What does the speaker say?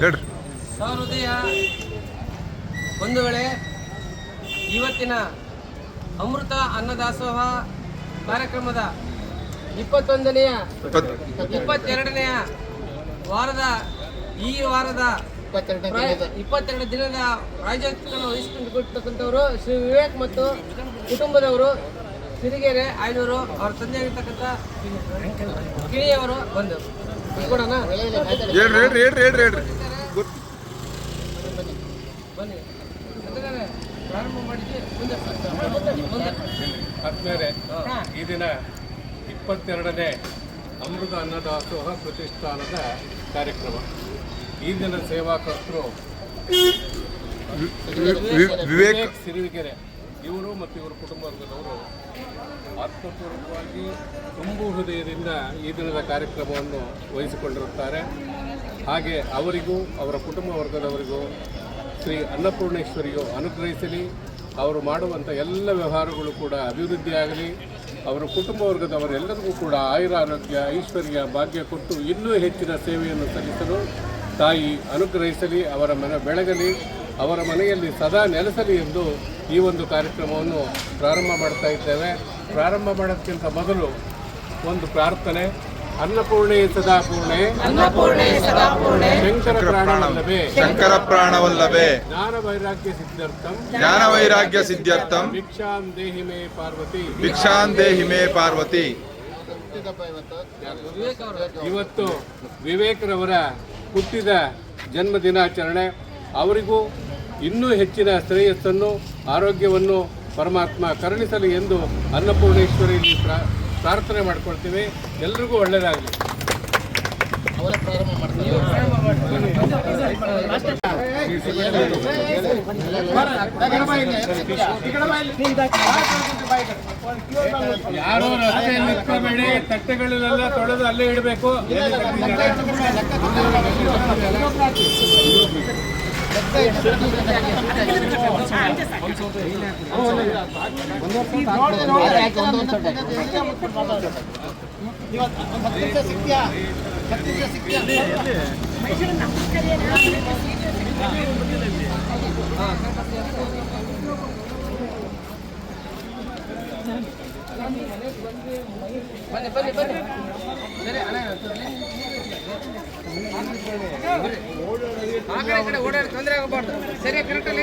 ಹೇಳ್ರಿ. ಸಹೃದಯ ಬಂಧುಗಳೇ, ಇವತ್ತಿನ ಅಮೃತ ಅನ್ನದಾಸೋಹ ಕಾರ್ಯಕ್ರಮದ 22ನೇಯ 22ನೇಯ ವಾರದ ಈ ವಾರದ 22 ದಿನದ ಪ್ರಾಯೋಜಕತ್ವವನ್ನು ವಹಿಸಿಕೊಂಡಿರ್ತಕ್ಕಂಥವರು ಶ್ರೀ ವಿವೇಕ್ ಮತ್ತು ಕುಟುಂಬದವರು ಸಿರಿಗೆರೆ ಆಯ್ನೂರು, ಅವ್ರ ತಂದೆ ಆಗಿರ್ತಕ್ಕಂಥ ಕಿಣಿಯವರು ಬಂದು ಕೊಡೋಣ. ಬನ್ನಿ ಪ್ರಾರಂಭ ಮಾಡಿದ್ವಿ. ಆದ್ಮೇಲೆ ಈ ದಿನ 22ನೇ ಅಮೃತ ಅನ್ನದಾಸೋಹ ಪ್ರತಿಷ್ಠಾನದ ಕಾರ್ಯಕ್ರಮ. ಈ ದಿನ ಸೇವಾಕರ್ತರು ವಿವೇಕ್ ಸಿರಿಗೆರೆ ಇವರು ಮತ್ತು ಇವರ ಕುಟುಂಬ ವರ್ಗದವರು ಆತ್ಮಪೂರ್ವಕವಾಗಿ ತುಂಬು ಹೃದಯದಿಂದ ಈ ದಿನದ ಕಾರ್ಯಕ್ರಮವನ್ನು ವಹಿಸಿಕೊಂಡಿರುತ್ತಾರೆ. ಹಾಗೆ ಅವರಿಗೂ ಅವರ ಕುಟುಂಬ ವರ್ಗದವರಿಗೂ ಶ್ರೀ ಅನ್ನಪೂರ್ಣೇಶ್ವರಿಯು ಅನುಗ್ರಹಿಸಲಿ. ಅವರು ಮಾಡುವಂಥ ಎಲ್ಲ ವ್ಯವಹಾರಗಳು ಕೂಡ ಅಭಿವೃದ್ಧಿಯಾಗಲಿ. ಅವರ ಕುಟುಂಬ ವರ್ಗದವರೆಲ್ಲರಿಗೂ ಕೂಡ ಆಯುರಾರೋಗ್ಯ ಐಶ್ವರ್ಯ ಭಾಗ್ಯ ಕೊಟ್ಟು ಇನ್ನೂ ಹೆಚ್ಚಿನ ಸೇವೆಯನ್ನು ಸಲ್ಲಿಸಲು ತಾಯಿ ಅನುಗ್ರಹಿಸಲಿ. ಅವರ ಮನೆ ಬೆಳಗಲಿ, ಅವರ ಮನೆಯಲ್ಲಿ ಸದಾ ನೆಲೆಸಲಿ ಎಂದು ಈ ಒಂದು ಕಾರ್ಯಕ್ರಮವನ್ನು ಪ್ರಾರಂಭ ಮಾಡ್ತಾ ಇದ್ದೇವೆ. ಪ್ರಾರಂಭ ಮಾಡೋದಕ್ಕಿಂತ ಮೊದಲು ಒಂದು ಪ್ರಾರ್ಥನೆ. ಅನ್ನಪೂರ್ಣೆ ಸದಾಪೂರ್ಣೆ, ಶಂಕರ ಪ್ರಾಣವಲ್ಲವೇ ಜ್ಞಾನ ವೈರಾಗ್ಯ ಸಿದ್ಧ್ಯರ್ಥಂ ಭಿಕ್ಷಾಂ ದೇಹಿ ಮೇ ಪಾರ್ವತಿ. ಇವತ್ತು ವಿವೇಕರವರ ಹುಟ್ಟಿದ ಜನ್ಮ ದಿನಾಚರಣೆ. ಅವರಿಗೂ ಇನ್ನೂ ಹೆಚ್ಚಿನ ಶ್ರೇಯಸ್ಸನ್ನು ಆರೋಗ್ಯವನ್ನು ಪರಮಾತ್ಮ ಕರುಣಿಸಲಿ ಎಂದು ಅನ್ನಪೂರ್ಣೇಶ್ವರಿಯಲ್ಲಿ ಪ್ರಾರ್ಥನೆ ಮಾಡ್ಕೊಳ್ತೀವಿ. ಎಲ್ರಿಗೂ ಒಳ್ಳೆಯದಾಗಲಿ. ಯಾರೋ ರಸ್ತೆ ನಿಂತ್ಕೋಬೇಡಿ, ತಟ್ಟೆಗಳನ್ನೆಲ್ಲ ತೊಳೆದು ಅಲ್ಲೇ ಇಡಬೇಕು. ಓಡಾಡಿ ತೊಂದರೆ ಆಗಬಾರ್ದು. ಸರಿಯಾಗಿ ಕರೆಕ್ಟಾಗಿ